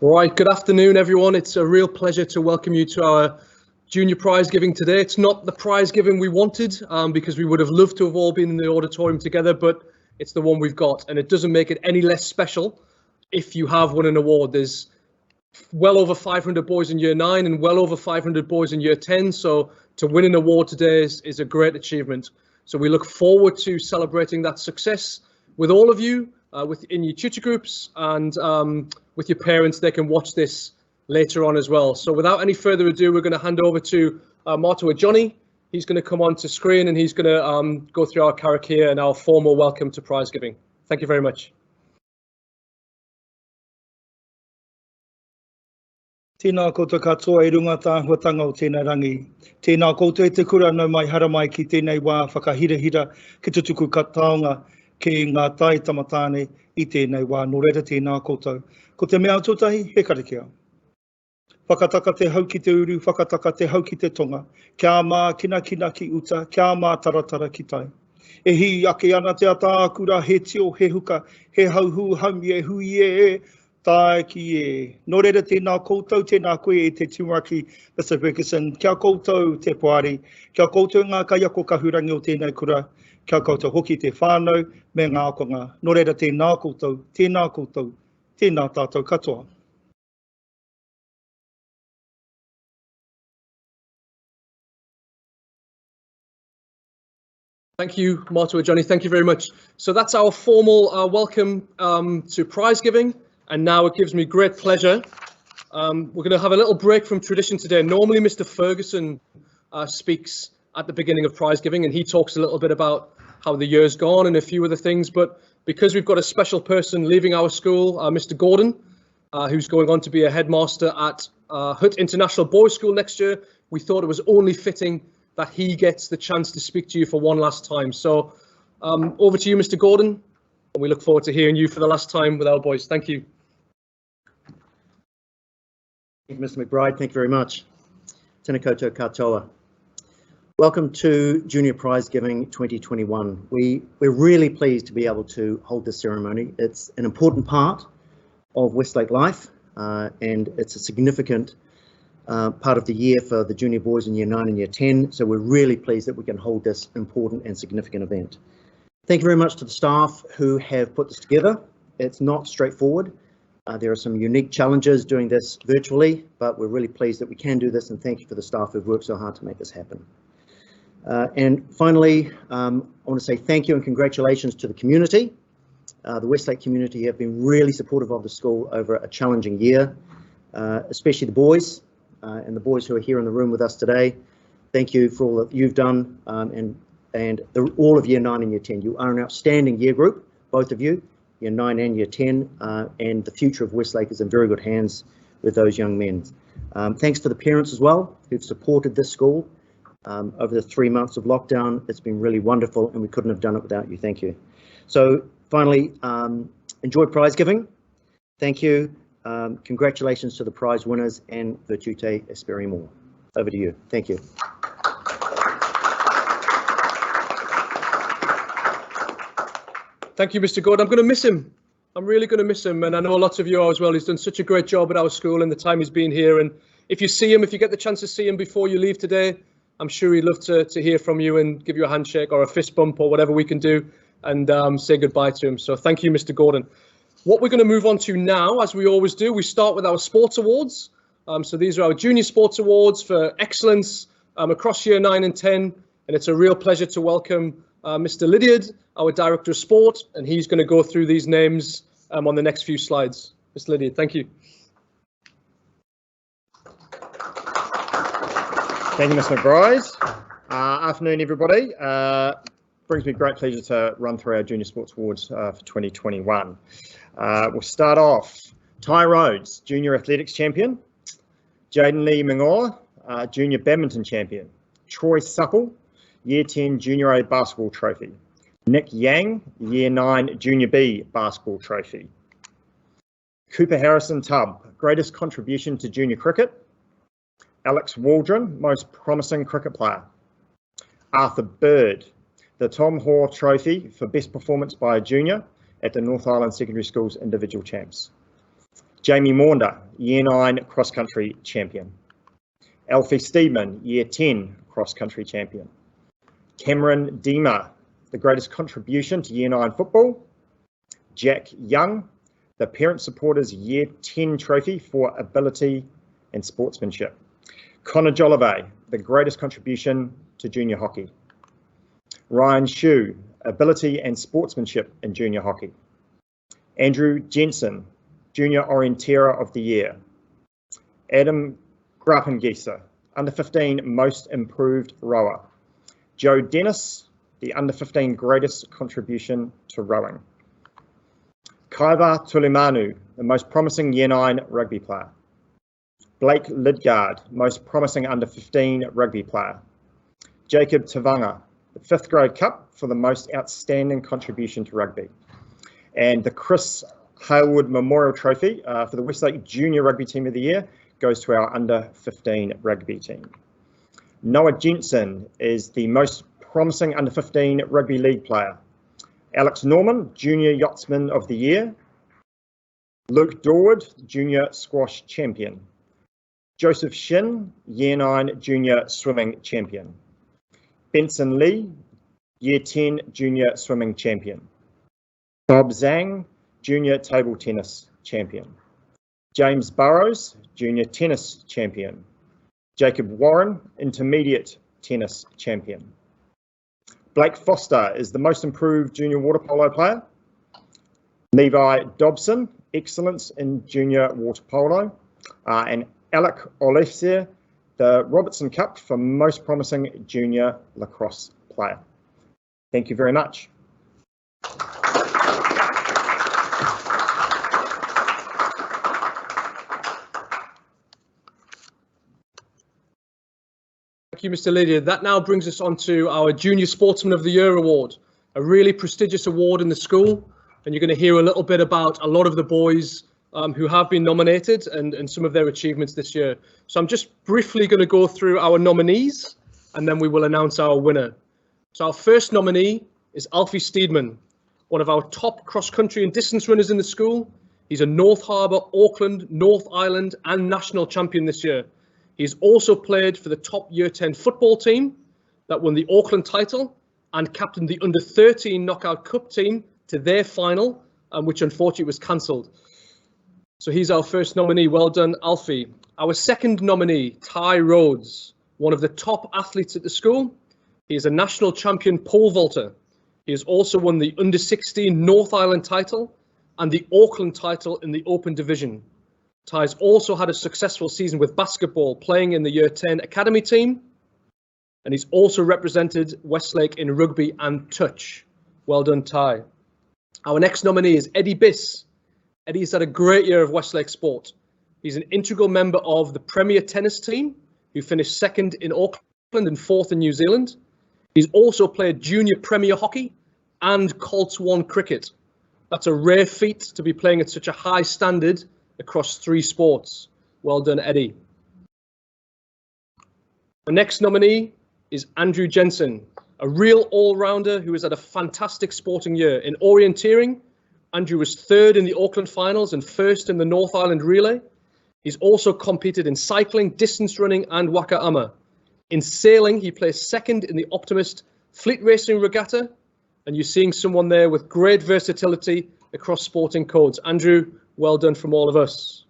Right, good afternoon, everyone. It's a real pleasure to welcome you to our Junior Prizegiving today. It's not the Prizegiving we wanted, because we would have loved to have all been in the auditorium together, but it's the one we've got, and it doesn't make it any less special if you have won an award. There's well over 500 boys in Year 9 and well over 500 boys in Year 10, so to win an award today is a great achievement. So we look forward to celebrating that success with all of you, within your tutor groups, and with your parents. They can watch this later on as well. So without any further ado, we're going to hand over to Marto Johnny. He's going to come onto screen and he's going to go through our karakia and our formal welcome to Prizegiving. Thank you very much. Tēnā koutou katoa I runga tā huatanga o tēnā rangi. Tēnā koutou e te kura no mai hara mai ki tēnei wā whakahirahira ki te tuku kataonga ki ngā tai tamatāne I tēnei wā. Nō reira tēnā koutou. Ko te mea tūtahi, he karakia. Whakataka te hau ki te uru, whakataka te hau ki te tonga. Kia mā kina kina ki uta, kia mā taratara ki tai. E hi ake ana te ata akura, he tio, he huka, he hauhu, haumi e hui e, tai ki e. Nō reira tēnā koutou, tēnā koe e te Tumaki, Mr. Ferguson. Kia koutou te poari, kia koutou ngā kaiako kahurangi o tēnei kura, kia koutou hoki te whānau me ngā akonga. Nō reira tēnā koutou, tēnā tātou katoa. Thank you, Marto Johnny. Thank you very much. So that's our formal welcome to Prizegiving. And now it gives me great pleasure. We're going to have a little break from tradition today. Normally, Mr. Ferguson speaks at the beginning of Prizegiving, and he talks a little bit about how the year's gone and a few other things. But because we've got a special person leaving our school, Mr. Gordon, who's going on to be a headmaster at Hutt International Boys School next year, we thought it was only fitting that he gets the chance to speak to you for one last time. So over to you, Mr. Gordon. And we look forward to hearing you for the last time with our boys. Thank you. Thank you, Mr. McBride. Thank you very much. Tēnā koutou katoa. Welcome to Junior Prizegiving 2021. We're really pleased to be able to hold this ceremony. It's an important part of Westlake life, and it's a significant part of the year for the junior boys in Year 9 and Year 10. So we're really pleased that we can hold this important and significant event. Thank you very much to the staff who have put this together. It's not straightforward. There are some unique challenges doing this virtually, but we're really pleased that we can do this, and thank you for the staff who've worked so hard to make this happen. And finally, I want to say thank you and congratulations to the community. The Westlake community have been really supportive of the school over a challenging year, especially the boys and the boys who are here in the room with us today. Thank you for all that you've done, and all of Year 9 and Year 10. You are an outstanding year group, both of you, Year 9 and Year 10, and the future of Westlake is in very good hands with those young men. Thanks to the parents as well who've supported this school over the 3 months of lockdown. It's been really wonderful, and we couldn't have done it without you. Thank you. So finally, enjoy Prizegiving. Thank you. Congratulations to the prize winners, and Virtute Esperimor. Over to you. Thank you. Thank you, Mr. Gordon. I'm going to miss him. I'm really going to miss him, and I know lots of you are as well. He's done such a great job at our school in the time he's been here, and if you see him, if you get the chance to see him before you leave today, I'm sure he'd love to hear from you and give you a handshake or a fist bump or whatever we can do, and say goodbye to him. So thank you, Mr. Gordon. What we're going to move on to now, as we always do, we start with our sports awards. So these are our junior sports awards for excellence across Year 9 and 10, and it's a real pleasure to welcome Mr. Lydiard, our Director of Sport, and he's going to go through these names on the next few slides. Mr. Lydiard, thank you. Thank you, Mr. McBride. Afternoon, everybody. Brings me great pleasure to run through our Junior Sports Awards for 2021. We'll start off. Ty Rhodes, Junior Athletics Champion. Jaden Lee Mingoa, Junior Badminton Champion. Troy Supple, Year 10 Junior A Basketball Trophy. Nick Yang, Year 9 Junior B Basketball Trophy. Cooper Harrison Tubb, Greatest Contribution to Junior Cricket. Alex Waldron, Most Promising Cricket Player. Arthur Bird, the Tom Hoare Trophy for Best Performance by a Junior at the North Island Secondary Schools Individual Champs. Jamie Maunder, Year 9 Cross Country Champion. Alfie Steedman, Year 10 Cross Country Champion. Cameron Deemer, the greatest contribution to Year 9 football. Jack Young, the Parent Supporters Year 10 Trophy for ability and sportsmanship. Connor Jollivet, the greatest contribution to junior hockey. Ryan Shue, ability and sportsmanship in junior hockey. Andrew Jensen, Junior Orienteer of the Year. Adam Grappengieser, Under 15 Most Improved Rower. Joe Dennis, the Under 15 Greatest Contribution to Rowing. Kaiva Tulimanu, the Most Promising Year 9 Rugby Player. Blake Lidgard, Most Promising Under 15 Rugby Player. Jacob Tavanga, the 5th Grade Cup for the Most Outstanding Contribution to Rugby. And the Chris Hailwood Memorial Trophy for the Westlake Junior Rugby Team of the Year goes to our Under 15 Rugby team. Noah Jensen is the Most Promising Under 15 Rugby League Player. Alex Norman, Junior Yachtsman of the Year. Luke Dorwood, Junior Squash Champion. Joseph Shin, Year 9 Junior Swimming Champion. Benson Lee, Year 10 Junior Swimming Champion. Bob Zhang, Junior Table Tennis Champion. James Burrows, Junior Tennis Champion. Jacob Warren, Intermediate Tennis Champion. Blake Foster is the Most Improved Junior Water Polo Player. Levi Dobson, Excellence in Junior Water Polo. And Alec Olefser, the Robertson Cup for Most Promising Junior Lacrosse Player. Thank you very much. Thank you, Mr. Lydia. That now brings us on to our Junior Sportsman of the Year award, a really prestigious award in the school. And you're going to hear a little bit about a lot of the boys who have been nominated and some of their achievements this year. So I'm just briefly going to go through our nominees and then we will announce our winner. So our first nominee is Alfie Steedman, one of our top cross-country and distance runners in the school. He's a North Harbour, Auckland, North Island and national champion this year. He's also played for the top Year 10 football team that won the Auckland title and captained the Under 13 Knockout Cup team to their final, which unfortunately was cancelled. So he's our first nominee. Well done, Alfie. Our second nominee, Ty Rhodes, one of the top athletes at the school. He is a national champion pole vaulter. He has also won the Under 16 North Island title and the Auckland title in the Open Division. Ty's also had a successful season with basketball, playing in the Year 10 Academy team. And he's also represented Westlake in rugby and touch. Well done, Ty. Our next nominee is Eddie Biss. Eddie's had a great year of Westlake sport. He's an integral member of the Premier Tennis team, who finished 2nd in Auckland and 4th in New Zealand. He's also played Junior Premier Hockey and Colts 1 cricket. That's a rare feat to be playing at such a high standard across 3 sports. Well done, Eddie. The next nominee is Andrew Jensen, a real all-rounder who has had a fantastic sporting year. In orienteering, Andrew was 3rd in the Auckland finals and 1st in the North Island relay. He's also competed in cycling, distance running and waka ama. In sailing, he placed 2nd in the Optimist Fleet Racing Regatta, and you're seeing someone there with great versatility across sporting codes. Andrew, well done from all of us.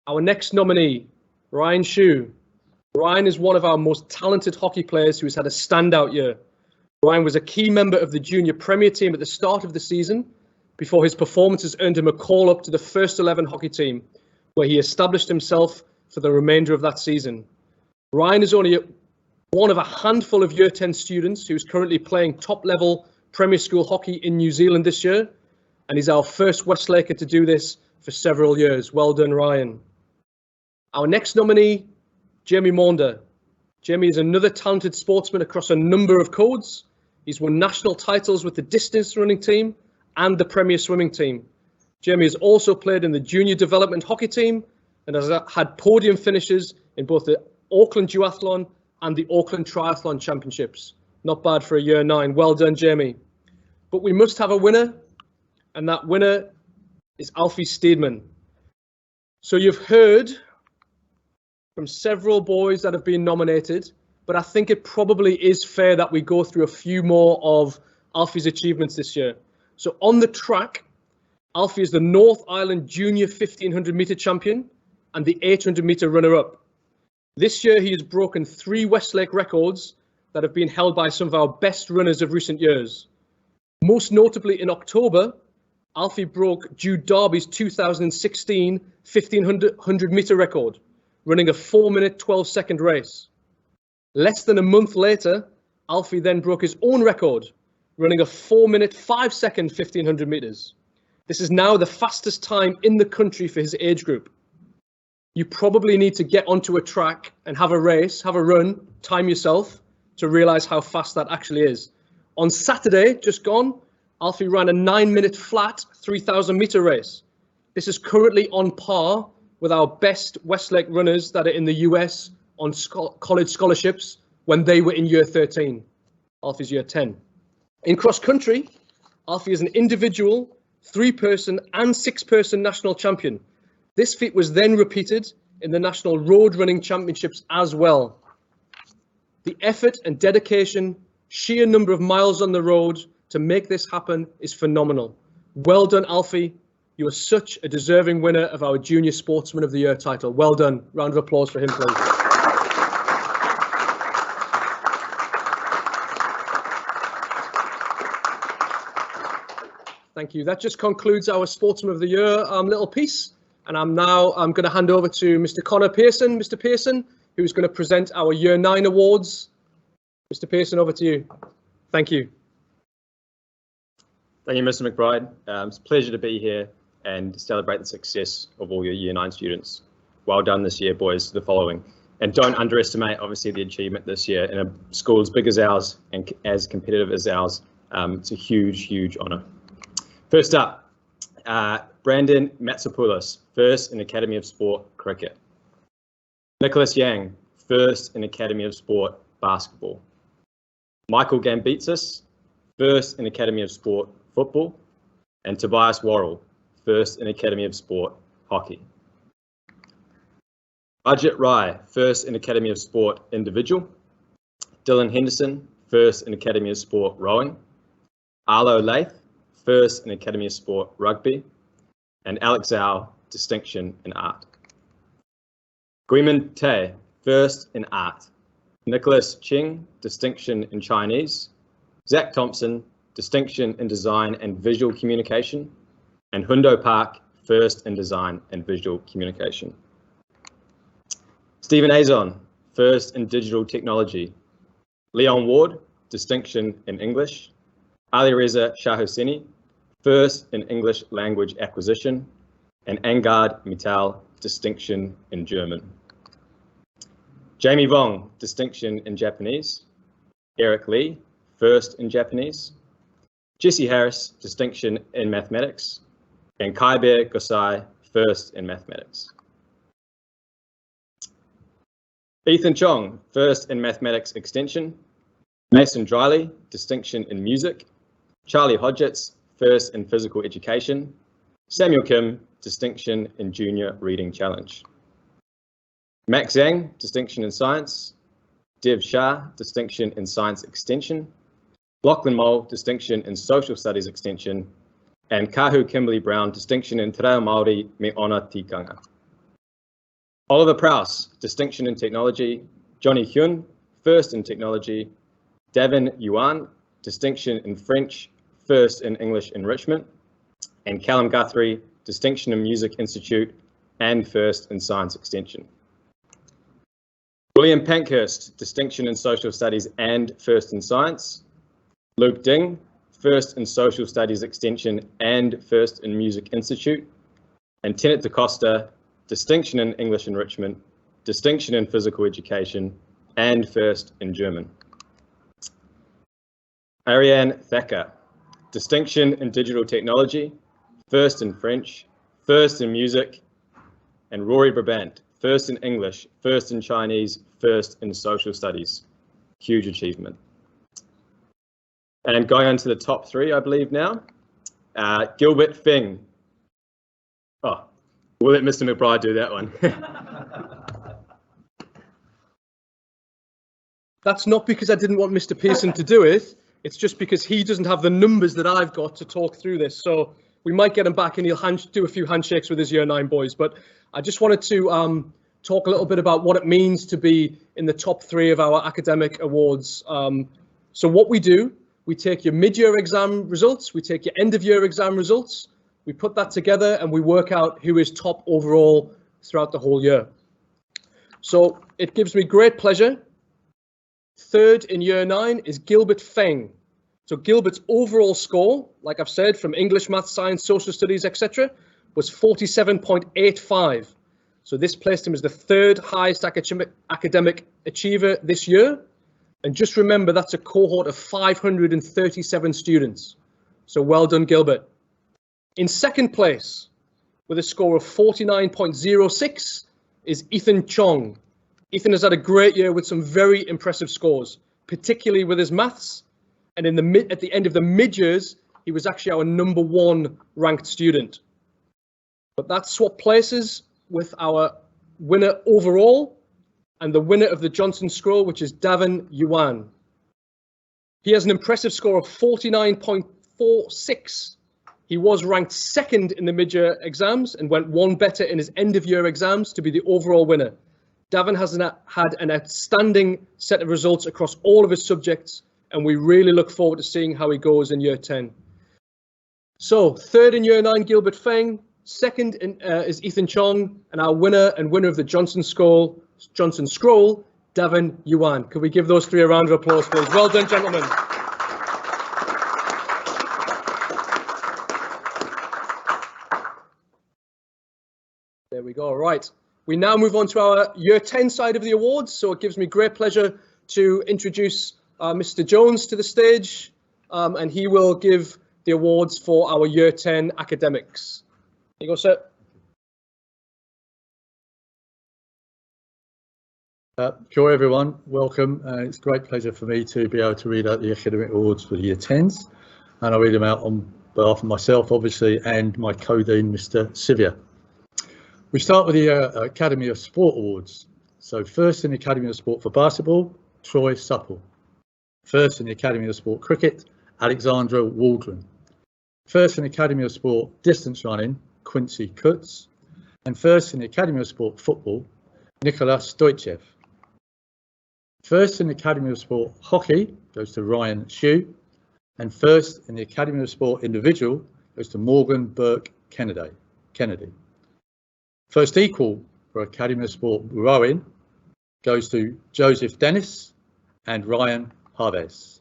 Our next nominee, Ryan Shue. Ryan is one of our most talented hockey players who has had a standout year. Ryan was a key member of the Junior Premier team at the start of the season before his performances earned him a call up to the first 11 hockey team, where he established himself for the remainder of that season. Ryan is only one of a handful of Year 10 students who's currently playing top-level Premier School hockey in New Zealand this year, and he's our first Westlaker to do this for several years. Well done, Ryan. Our next nominee, Jamie Maunder. Jamie is another talented sportsman across a number of codes. He's won national titles with the distance running team and the Premier swimming team. Jamie has also played in the junior development hockey team and has had podium finishes in both the Auckland Duathlon and the Auckland Triathlon Championships. Not bad for a Year 9. Well done, Jamie. But we must have a winner, and that winner is Alfie Steedman. So you've heard from several boys that have been nominated, but I think it probably is fair that we go through a few more of Alfie's achievements this year. So on the track, Alfie is the North Island Junior 1500 metre champion and the 800 metre runner-up. This year he has broken 3 Westlake records that have been held by some of our best runners of recent years. Most notably in October, Alfie broke Jude Darby's 2016 1500 metre record, running a 4-minute 12-second race. Less than a month later, Alfie then broke his own record, running a 4-minute 5-second 1500 metres. This is now the fastest time in the country for his age group. You probably need to get onto a track and have a race, have a run, time yourself to realise how fast that actually is. On Saturday, just gone, Alfie ran a 9-minute flat 3,000 metre race. This is currently on par with our best Westlake runners that are in the US on college scholarships when they were in year 13. Alfie's year 10. In cross country, Alfie is an individual, 3-person and 6-person national champion. This feat was then repeated in the National Road Running Championships as well. The effort and dedication, sheer number of miles on the road to make this happen is phenomenal. Well done, Alfie. You are such a deserving winner of our Junior Sportsman of the Year title. Well done. Round of applause for him, please. Thank you. That just concludes our Sportsman of the Year little piece. And I'm going to hand over to Mr. Connor Pearson. Mr. Pearson, who's going to present our Year 9 awards. Mr. Pearson, over to you. Thank you. Thank you, Mr. McBride. It's a pleasure to be here and celebrate the success of all your Year 9 students. Well done this year, boys, the following. And don't underestimate, obviously, the achievement this year in a school as big as ours and as competitive as ours. It's a huge, huge honour. First up, Brandon Matsopoulos, first in Academy of Sport Cricket. Nicholas Yang, first in Academy of Sport Basketball. Michael Gambitsis, first in Academy of Sport Football. And Tobias Worrell, first in Academy of Sport Hockey. Ajit Rai, first in Academy of Sport Individual. Dylan Henderson, first in Academy of Sport Rowing. Arlo Lath, first in Academy of Sport Rugby. And Alex Zhao, distinction in art. Guimin Te, first in art. Nicholas Ching, distinction in Chinese. Zach Thompson, distinction in design and visual communication. And Hundo Park, first in design and visual communication. Stephen Azon, first in digital technology. Leon Ward, distinction in English. Ali Reza Shahoseni, first in English language acquisition. And Angard Mittal, distinction in German. Jamie Vong, distinction in Japanese. Eric Lee, first in Japanese. Jesse Harris, distinction in mathematics. And Kaibe Gosai, first in mathematics. Ethan Chong, first in mathematics extension. Mason Driley, distinction in music. Charlie Hodgetts, first in physical education. Samuel Kim, distinction in junior reading challenge. Max Zhang, distinction in science. Dev Shah, distinction in science extension. Lachlan Mole, distinction in social studies extension. And Kahu Kimberly Brown, distinction in Te Reo Māori me ona tikanga. Oliver Prowse, distinction in technology. Johnny Hyun, first in technology. Davin Yuan, distinction in French, first in English enrichment. And Callum Guthrie, distinction in Music Institute and first in science extension. William Pankhurst, distinction in social studies and first in science. Luke Ding, first in social studies extension and first in Music Institute. And Tenet DaCosta, distinction in English enrichment, distinction in physical education, and first in German. Ariane Thacker, distinction in digital technology, first in French, first in music. And Rory Brabant, first in English, first in Chinese, first in social studies. Huge achievement. And going on to the top 3, I believe now. Gilbert Feng. We'll let Mr. McBride do that one. That's not because I didn't want Mr. Pearson to do it. It's just because he doesn't have the numbers that I've got to talk through this. So we might get him back and he'll do a few handshakes with his Year 9 boys. But I just wanted to talk a little bit about what it means to be in the top 3 of our academic awards. So what we do, we take your mid-year exam results, we take your end-of-year exam results, we put that together and we work out who is top overall throughout the whole year. So it gives me great pleasure. 3rd in Year 9 is Gilbert Feng. So Gilbert's overall score, like I've said, from English, Maths, Science, Social Studies, etc., was 47.85. So this placed him as the 3rd highest academic achiever this year. And just remember, that's a cohort of 537 students. So well done, Gilbert. In 2nd place, with a score of 49.06, is Ethan Chong. Ethan has had a great year with some very impressive scores, particularly with his maths. And at the end of the mid-years, he was actually our #1 ranked student. But that swapped places with our winner overall and the winner of the Johnson Scroll, which is Davin Yuan. He has an impressive score of 49.46. He was ranked 2nd in the mid-year exams and went 1 better in his end-of-year exams to be the overall winner. Davin has had an outstanding set of results across all of his subjects, and we really look forward to seeing how he goes in Year 10. So 3rd in Year 9, Gilbert Feng. 2nd is Ethan Chong, and our winner of the Johnson Scroll, Davin Yuan. Could we give those 3 a round of applause, please? Well done, gentlemen. There we go. Right. We now move on to our Year 10 side of the awards. So it gives me great pleasure to introduce Mr. Jones to the stage, and he will give the awards for our Year 10 academics. Here you go, sir. Kia ora everyone, welcome. It's a great pleasure for me to be able to read out the academic awards for the Year 10s, and I'll read them out on behalf of myself, obviously, and my co-dean, Mr. Sivia. We start with the Academy of Sport Awards. So 1st in the Academy of Sport for basketball, Troy Supple. 1st in the Academy of Sport Cricket, Alexandra Waldron. 1st in the Academy of Sport Distance Running, Quincy Kutz. And 1st in the Academy of Sport Football, Nikola Stoichev. 1st in the Academy of Sport Hockey goes to Ryan Shue. And 1st in the Academy of Sport Individual goes to Morgan Burke Kennedy. 1st equal for Academy of Sport Rowing goes to Joseph Dennis and Ryan Harves.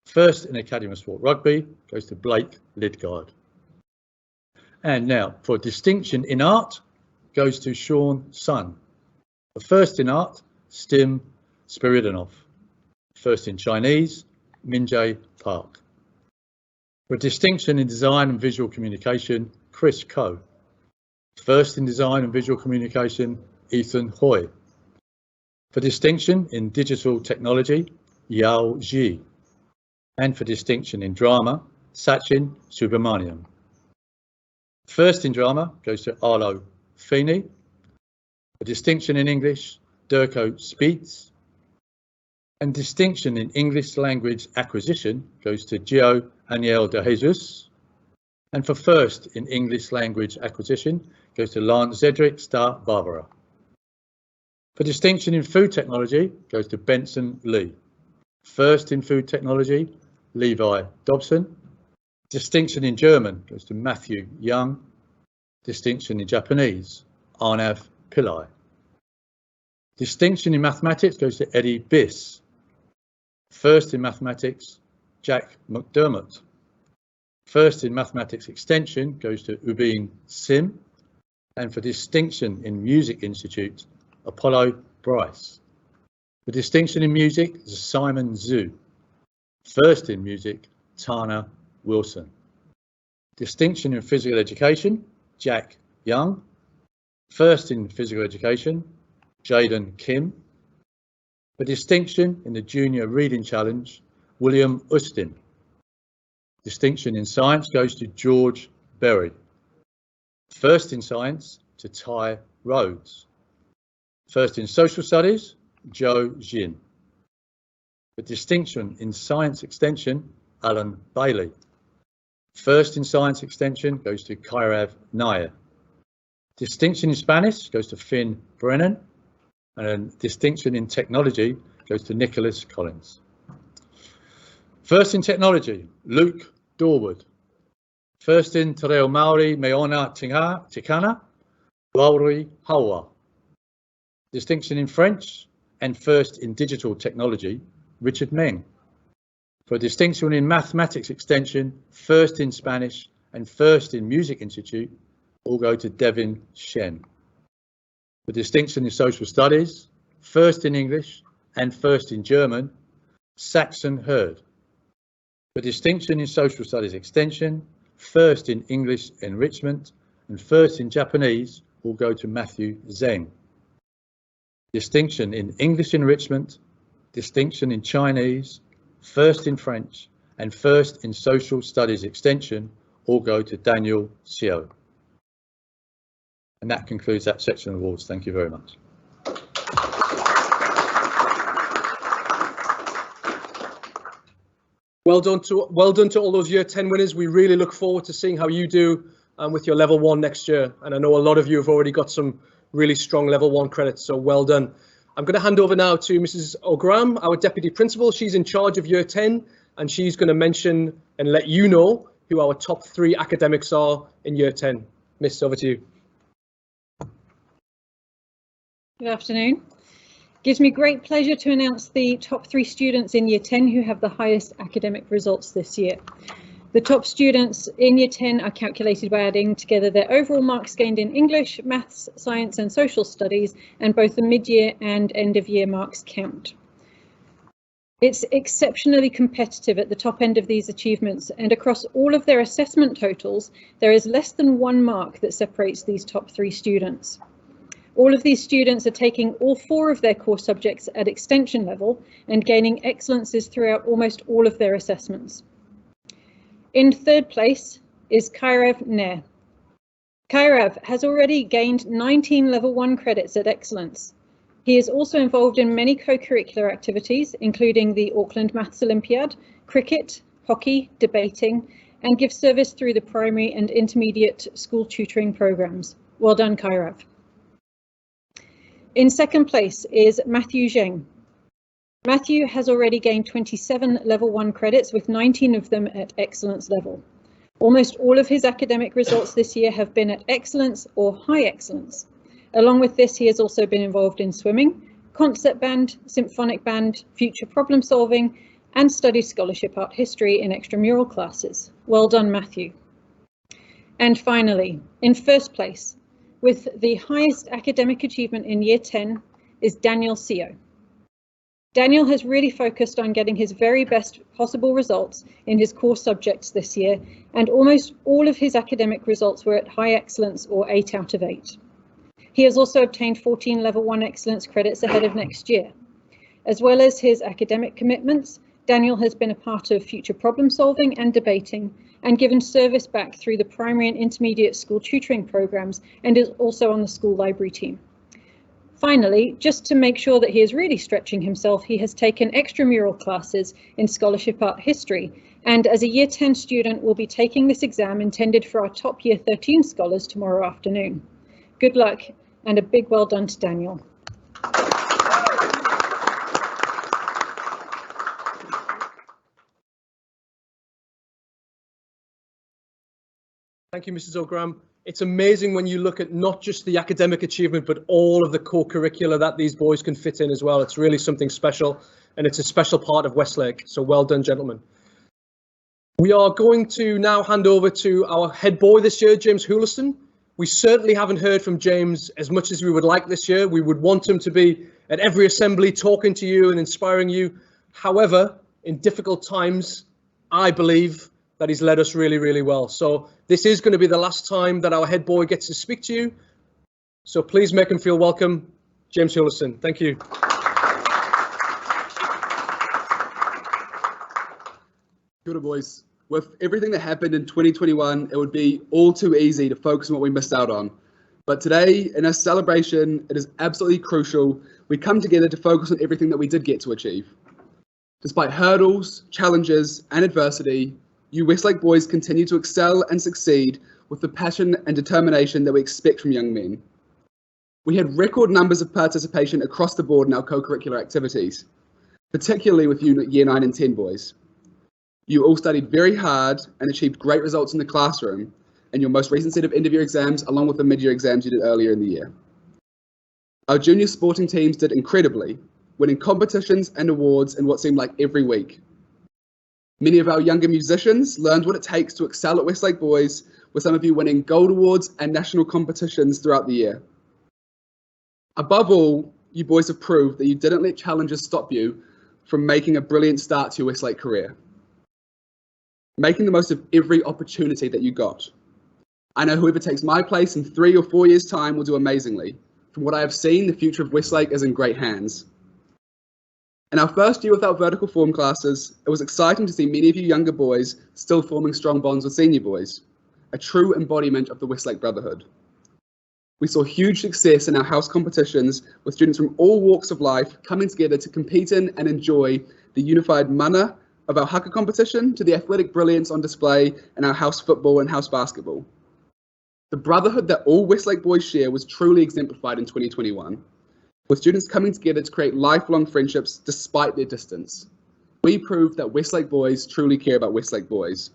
1st in Academy of Sport Rugby goes to Blake Lidgard. And now for distinction in art goes to Sean Sun. The 1st in art, Stim Spiridonov. 1st in Chinese, Minjae Park. For distinction in design and visual communication, Chris Coe. 1st in design and visual communication, Ethan Hoy. For distinction in digital technology, Yao Ji. And for distinction in drama, Sachin Subramaniam. 1st in drama goes to Arlo Feeney. For distinction in English, Durko Speeds. And distinction in English language acquisition goes to Gio Aniel de Jesus. And for 1st in English language acquisition goes to Lance Zedrick Star Barbara. For distinction in food technology goes to Benson Lee. 1st in food technology, Levi Dobson. Distinction in German goes to Matthew Young. Distinction in Japanese, Arnav Pillai. Distinction in mathematics goes to Eddie Biss. 1st in mathematics, Jack McDermott. 1st in mathematics extension goes to Ubin Sim. And for distinction in Music Institute, Apollo Bryce. For distinction in music is Simon Zhu. 1st in music, Tana Wilson. Distinction in physical education, Jack Young. 1st in physical education, Jaden Kim. For distinction in the Junior Reading Challenge, William Ustin. Distinction in science goes to George Berry. First in science to Tai Rhodes. First in social studies, Joe Jin. The distinction in science extension, Alan Bailey. First in science extension goes to Kairav Nair. Distinction in Spanish goes to Finn Brennan, and then distinction in technology goes to Nicholas Collins. First in technology, Luke Dorwood. First in Te Reo Māori Meona Tikana, Lauri Hawa. Distinction in French and first in digital technology, Richard Meng. For distinction in mathematics extension, first in Spanish and first in Music Institute, all go to Devin Shen. For distinction in social studies, first in English and first in German, Saxon Hurd. For distinction in social studies extension, first in English enrichment and first in Japanese will go to Matthew Zheng. Distinction in English enrichment, distinction in Chinese, first in French and first in social studies extension all go to Daniel Xiao. And that concludes that section of awards. Thank you very much. Well done to all those year 10 winners. We really look forward to seeing how you do with your level 1 next year. And I know a lot of you have already got some really strong level 1 credits, so well done. I'm going to hand over now to Mrs. O'Graham, our Deputy Principal. She's in charge of year 10 and she's going to mention and let you know who our top 3 academics are in year 10. Miss, over to you. Good afternoon. Gives me great pleasure to announce the top 3 students in year 10 who have the highest academic results this year. The top students in year 10 are calculated by adding together their overall marks gained in English, maths, science and social studies, and both the mid-year and end of year marks count. It's exceptionally competitive at the top end of these achievements, and across all of their assessment totals, there is less than 1 mark that separates these top 3 students. All of these students are taking all 4 of their core subjects at extension level and gaining excellences throughout almost all of their assessments. In 3rd place is Kairav Nair. Kairav has already gained 19 level 1 credits at excellence. He is also involved in many co-curricular activities, including the Auckland Maths Olympiad, cricket, hockey, debating, and gives service through the primary and intermediate school tutoring programs. Well done, Kairav. In 2nd place is Matthew Zheng. Matthew has already gained 27 level 1 credits, with 19 of them at excellence level. Almost all of his academic results this year have been at excellence or high excellence. Along with this, he has also been involved in swimming, concert band, symphonic band, future problem solving, and studied scholarship art history in extramural classes. Well done, Matthew. And finally, in 1st place, with the highest academic achievement in year 10, is Daniel Xiao. Daniel has really focused on getting his very best possible results in his core subjects this year, and almost all of his academic results were at high excellence or 8 out of 8. He has also obtained 14 level 1 excellence credits ahead of next year. As well as his academic commitments, Daniel has been a part of future problem solving and debating, and given service back through the primary and intermediate school tutoring programs, and is also on the school library team. Finally, just to make sure that he is really stretching himself, he has taken extramural classes in scholarship art history, and as a year 10 student will be taking this exam intended for our top year 13 scholars tomorrow afternoon. Good luck and a big well done to Daniel. Thank you, Mrs. O'Graham. It's amazing when you look at not just the academic achievement, but all of the co-curricular that these boys can fit in as well. It's really something special, and it's a special part of Westlake. So well done, gentlemen. We are going to now hand over to our head boy this year, James Houliston. We certainly haven't heard from James as much as we would like this year. We would want him to be at every assembly talking to you and inspiring you. However, in difficult times, I believe that he's led us really, really well. So this is going to be the last time that our head boy gets to speak to you. So please make him feel welcome. James Houliston, thank you. Kia ora, boys. With everything that happened in 2021, it would be all too easy to focus on what we missed out on. But today, in our celebration, it is absolutely crucial we come together to focus on everything that we did get to achieve. Despite hurdles, challenges, and adversity, you Westlake boys continue to excel and succeed with the passion and determination that we expect from young men. We had record numbers of participation across the board in our co-curricular activities, particularly with you Year 9 and 10 boys. You all studied very hard and achieved great results in the classroom in your most recent set of end-of-year exams, along with the mid-year exams you did earlier in the year. Our junior sporting teams did incredibly, winning competitions and awards in what seemed like every week. Many of our younger musicians learned what it takes to excel at Westlake boys, with some of you winning gold awards and national competitions throughout the year. Above all, you boys have proved that you didn't let challenges stop you from making a brilliant start to your Westlake career, making the most of every opportunity that you got. I know whoever takes my place in 3 or 4 years' time will do amazingly. From what I have seen, the future of Westlake is in great hands. In our first year without vertical form classes, it was exciting to see many of you younger boys still forming strong bonds with senior boys, a true embodiment of the Westlake Brotherhood. We saw huge success in our house competitions, with students from all walks of life coming together to compete in and enjoy the unified mana of our haka competition to the athletic brilliance on display in our house football and house basketball. The brotherhood that all Westlake boys share was truly exemplified in 2021, with students coming together to create lifelong friendships despite their distance. We proved that Westlake boys truly care about Westlake boys.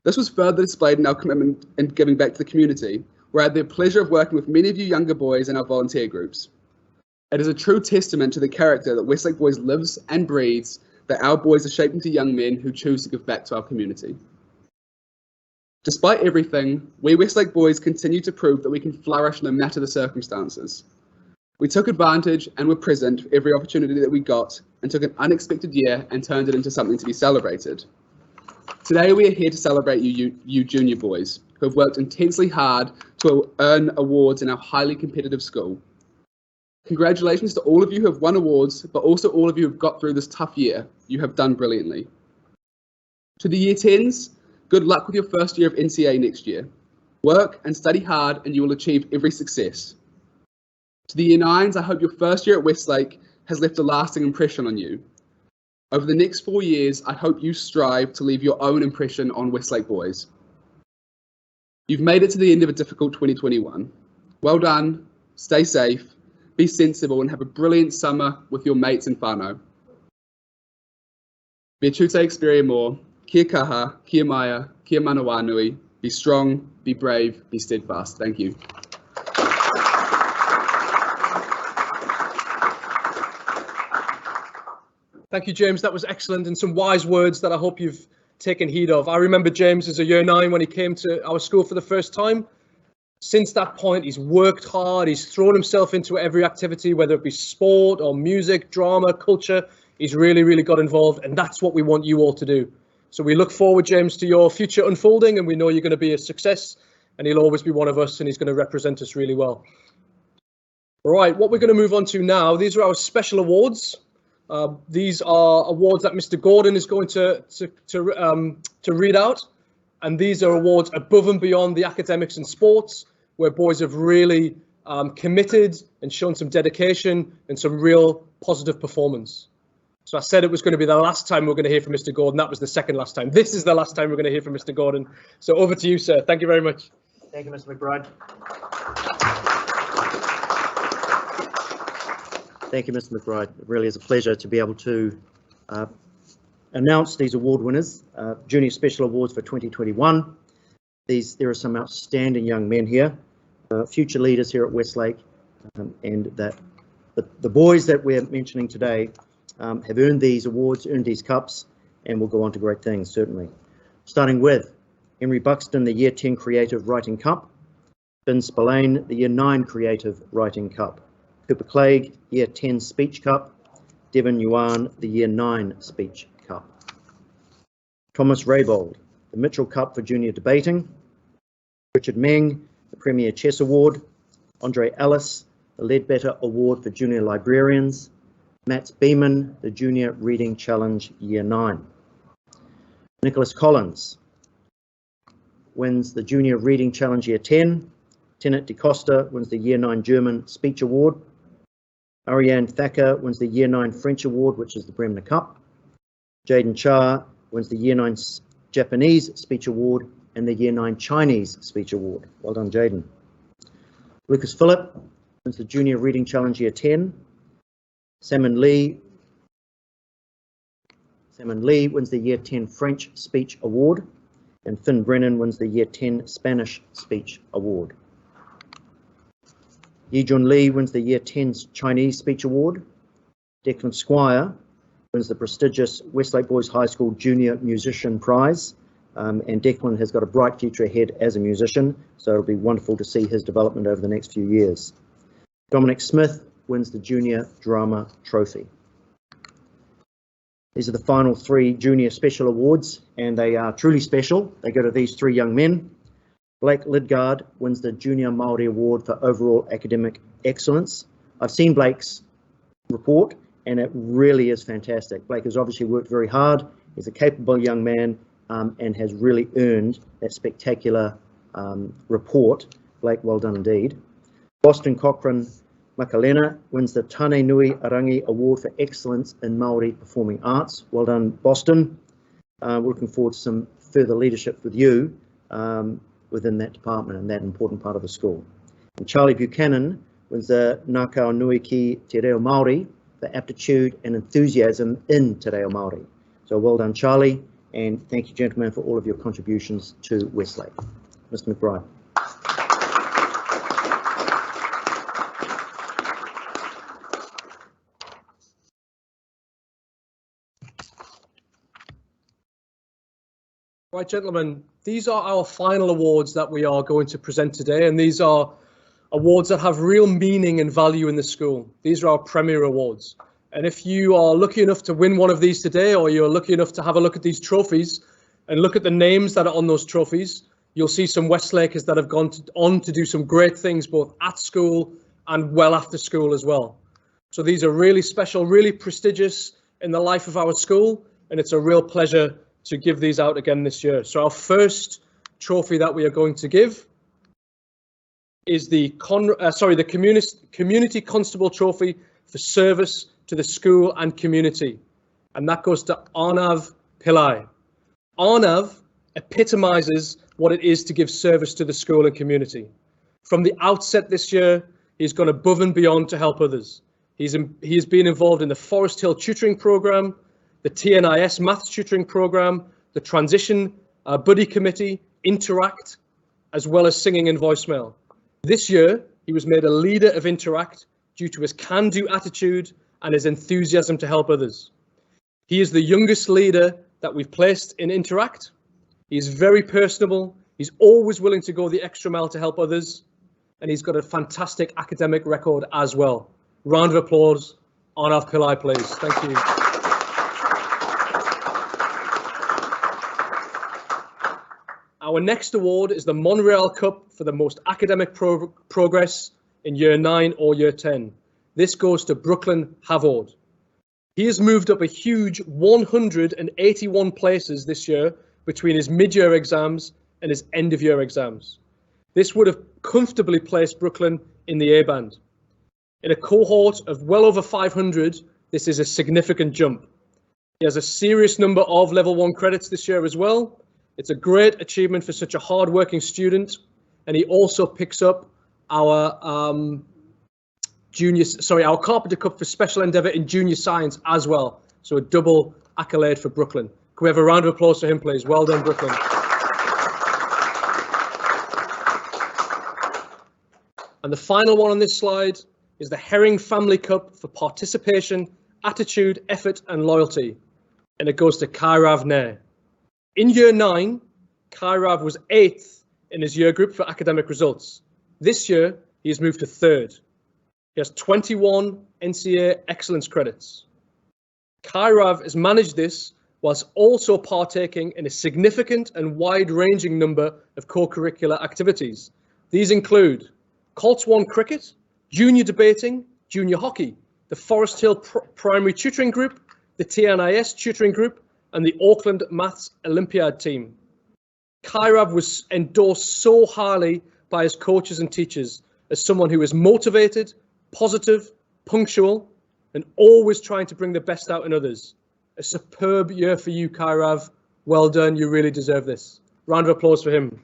This was further displayed in our commitment and giving back to the community, where I had the pleasure of working with many of you younger boys in our volunteer groups. It is a true testament to the character that Westlake boys lives and breathes that our boys are shaping to young men who choose to give back to our community. Despite everything, we Westlake boys continue to prove that we can flourish no matter the circumstances. We took advantage and were present for every opportunity that we got, and took an unexpected year and turned it into something to be celebrated. Today we are here to celebrate you junior boys, who have worked intensely hard to earn awards in our highly competitive school. Congratulations to all of you who have won awards, but also all of you who have got through this tough year. You have done brilliantly. To the Year 10s, good luck with your first year of NCA next year. Work and study hard and you will achieve every success. To the Year 9s, I hope your first year at Westlake has left a lasting impression on you. Over the next 4 years, I hope you strive to leave your own impression on Westlake boys. You've made it to the end of a difficult 2021. Well done, stay safe, be sensible, and have a brilliant summer with your mates in whānau. Me tūte experia mō, kia kaha, kia maia, kia manawa nui, be strong, be brave, be steadfast. Thank you. Thank you, James. That was excellent, and some wise words that I hope you've taken heed of. I remember James as a Year 9 when he came to our school for the first time. Since that point, he's worked hard. He's thrown himself into every activity, whether it be sport or music, drama, culture. He's really got involved, and that's what we want you all to do. So we look forward, James, to your future unfolding, and we know you're going to be a success, and he'll always be one of us, and he's going to represent us really well. All right, what we're going to move on to now, these are our special awards. These are awards that Mr. Gordon is going to read out, and these are awards above and beyond the academics and sports, where boys have really committed and shown some dedication and some real positive performance. So I said it was going to be the last time we're going to hear from Mr. Gordon. That was the second last time. This is the last time we're going to hear from Mr. Gordon. So over to you, sir. Thank you very much. Thank you, Mr. McBride. Thank you, Mr. McBride. It really is a pleasure to be able to announce these award winners, Junior Special Awards for 2021. There are some outstanding young men here, future leaders here at Westlake, and that the boys that we're mentioning today have earned these awards, earned these cups, and will go on to great things, certainly. Starting with Henry Buxton, the Year 10 Creative Writing Cup, Ben Spillane, the Year 9 Creative Writing Cup, Cooper Clegg, Year 10 Speech Cup, Devon Yuan, the Year 9 Speech Cup. Thomas Raybold, the Mitchell Cup for Junior Debating, Richard Meng, the Premier Chess Award, Andre Ellis, the Ledbetter Award for Junior Librarians, Matt Beeman, the Junior Reading Challenge Year 9. Nicholas Collins wins the Junior Reading Challenge Year 10. Tenet DeCosta wins the Year 9 German Speech Award. Ariane Thacker wins the Year 9 French Award, which is the Bremner Cup. Jaden Cha wins the Year 9 Japanese Speech Award and the Year 9 Chinese Speech Award. Well done, Jaden. Lucas Phillip wins the Junior Reading Challenge Year 10. Salmon Lee wins the Year 10 French Speech Award. And Finn Brennan wins the Year 10 Spanish Speech Award. Yijun Lee wins the Year 10 Chinese Speech Award. Declan Squire wins the prestigious Westlake Boys High School Junior Musician Prize. And Declan has got a bright future ahead as a musician, so it'll be wonderful to see his development over the next few years. Dominic Smith wins the Junior Drama Trophy. These are the final 3 Junior Special Awards, and they are truly special. They go to these 3 young men. Blake Lidgard wins the Junior Māori Award for Overall Academic Excellence. I've seen Blake's report, and it really is fantastic. Blake has obviously worked very hard. He's a capable young man and has really earned that spectacular report. Blake, well done indeed. Boston Cochrane Makalena wins the Tane Nui Arangi Award for Excellence in Māori Performing Arts. Well done, Boston. We're looking forward to some further leadership with you within that department and that important part of the school. And Charlie Buchanan wins the Ngākau Nui Ki Te Reo Māori for aptitude and enthusiasm in Te Reo Māori. So well done, Charlie, and thank you, gentlemen, for all of your contributions to Westlake. Mr. McBride. Right, gentlemen, these are our final awards that we are going to present today, and these are awards that have real meaning and value in the school. These are our premier awards. And if you are lucky enough to win one of these today, or you're lucky enough to have a look at these trophies and look at the names that are on those trophies, you'll see some Westlakers that have gone on to do some great things, both at school and well after school as well. So these are really special, really prestigious in the life of our school, and it's a real pleasure to give these out again this year. So our first trophy that we are going to give is the Community Constable Trophy for service to the school and community, and that goes to Arnav Pillai. Arnav epitomizes what it is to give service to the school and community. From the outset this year, he's gone above and beyond to help others. He has been involved in the Forest Hill Tutoring Programme, the TNIS Maths Tutoring Programme, the Transition Buddy Committee, Interact, as well as Singing in Voicemail. This year, he was made a leader of Interact due to his can-do attitude and his enthusiasm to help others. He is the youngest leader that we've placed in Interact. He is very personable. He's always willing to go the extra mile to help others, and he's got a fantastic academic record as well. Round of applause, Arnav Pillai, please. Thank you. Our next award is the Montreal Cup for the most academic progress in Year 9 or Year 10. This goes to Brooklyn Havord. He has moved up a huge 181 places this year between his mid-year exams and his end-of-year exams. This would have comfortably placed Brooklyn in the A-band. In a cohort of well over 500, this is a significant jump. He has a serious number of level 1 credits this year as well. It's a great achievement for such a hard-working student, and he also picks up our our Carpenter Cup for Special Endeavour in Junior Science as well. So a double accolade for Brooklyn. Can we have a round of applause for him, please? Well done, Brooklyn. And the final one on this slide is the Herring Family Cup for participation, attitude, effort, and loyalty. And it goes to Kairav Nair. In Year 9, Kairav was 8th in his year group for academic results. This year, he has moved to 3rd. He has 21 NCA excellence credits. Kairav has managed this whilst also partaking in a significant and wide-ranging number of co-curricular activities. These include Colts 1 cricket, junior debating, junior hockey, the Forest Hill Primary Tutoring Group, the TNIS Tutoring Group, and the Auckland Maths Olympiad team. Kairav was endorsed so highly by his coaches and teachers as someone who is motivated, positive, punctual, and always trying to bring the best out in others. A superb year for you, Kairav. Well done, you really deserve this. Round of applause for him.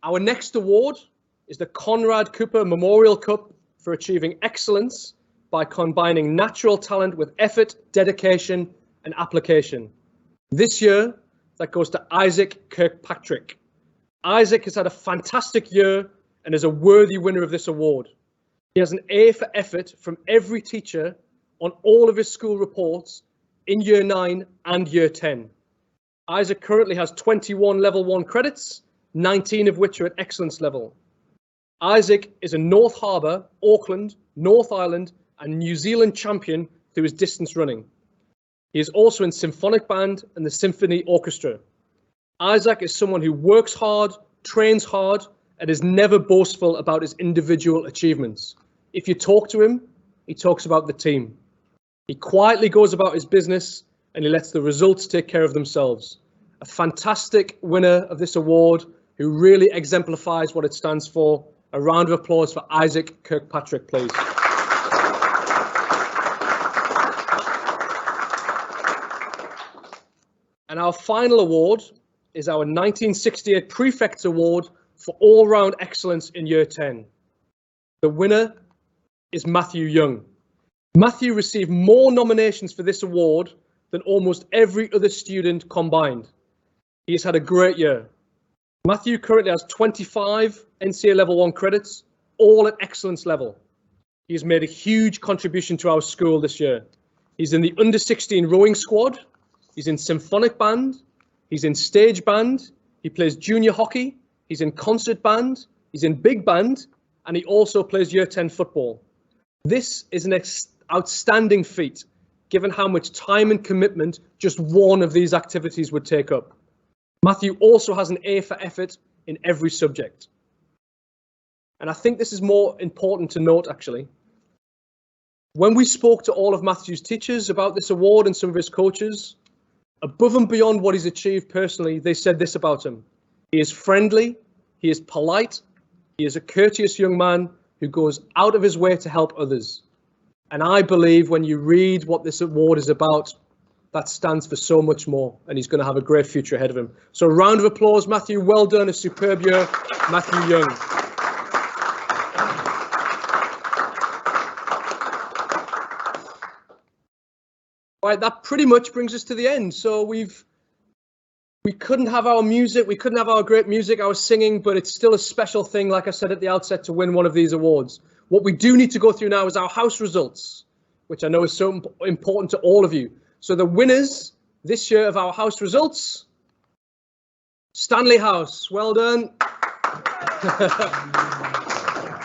Our next award is the Conrad Cooper Memorial Cup for achieving excellence by combining natural talent with effort, dedication, and application. This year, that goes to Isaac Kirkpatrick. Isaac has had a fantastic year and is a worthy winner of this award. He has an A for effort from every teacher on all of his school reports in Year 9 and Year 10. Isaac currently has 21 Level 1 credits, 19 of which are at excellence level. Isaac is a North Harbour, Auckland, North Island, and New Zealand champion through his distance running. He is also in symphonic band and the symphony orchestra. Isaac is someone who works hard, trains hard, and is never boastful about his individual achievements. If you talk to him, he talks about the team. He quietly goes about his business and he lets the results take care of themselves. A fantastic winner of this award who really exemplifies what it stands for. A round of applause for Isaac Kirkpatrick, please. And our final award is our 1968 Prefects Award for all-round excellence in Year 10. The winner is Matthew Young. Matthew received more nominations for this award than almost every other student combined. He has had a great year. Matthew currently has 25 NCA Level 1 credits, all at excellence level. He has made a huge contribution to our school this year. He's in the under-16 rowing squad, he's in symphonic band, he's in stage band, he plays junior hockey, he's in concert band, he's in big band, and he also plays Year 10 football. This is an outstanding feat, given how much time and commitment just one of these activities would take up. Matthew also has an A for effort in every subject. And I think this is more important to note, actually. When we spoke to all of Matthew's teachers about this award and some of his coaches, above and beyond what he's achieved personally, they said this about him. He is friendly, he is polite, he is a courteous young man who goes out of his way to help others. And I believe when you read what this award is about, that stands for so much more, and he's going to have a great future ahead of him. So a round of applause, Matthew. Well done, a superb year, Matthew Young. Right, that pretty much brings us to the end. So we couldn't have our music, we couldn't have our great music, our singing, but it's still a special thing, like I said at the outset, to win one of these awards. What we do need to go through now is our house results, which I know is so important to all of you. So the winners this year of our house results, Stanley House, well done.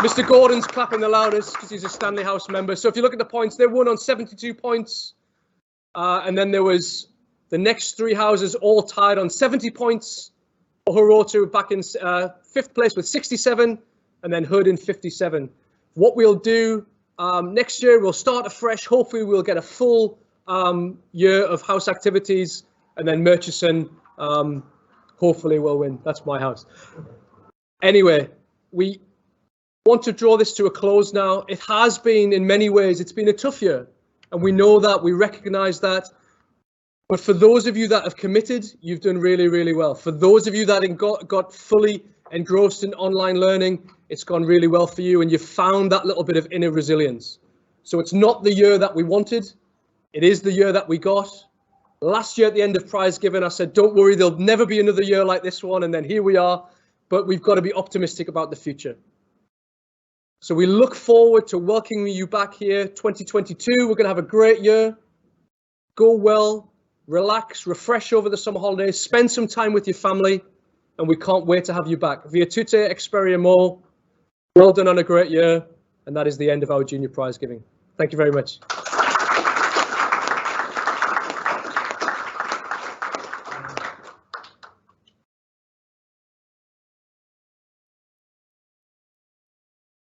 Mr. Gordon's clapping the loudest because he's a Stanley House member. So if you look at the points, they won on 72 points. And then there was the next three houses all tied on 70 points. Ohurotu back in 5th place with 67, and then Hood in 57. What we'll do next year, we'll start afresh. Hopefully we'll get a full year of house activities, and then Murchison hopefully will win. That's my house. Anyway, we want to draw this to a close now. It has been, in many ways, it's been a tough year, and we know that, we recognize that. But for those of you that have committed, you've done really, really well. For those of you that got fully engrossed in online learning, it's gone really well for you, and you've found that little bit of inner resilience. So it's not the year that we wanted. It is the year that we got. Last year at the end of prize giving, I said, don't worry, there'll never be another year like this one. And then here we are, but we've got to be optimistic about the future. So we look forward to welcoming you back here, 2022. We're going to have a great year. Go well, relax, refresh over the summer holidays, spend some time with your family, and we can't wait to have you back. Via Tute Experia More, well done on a great year. And that is the end of our junior prize giving. Thank you very much.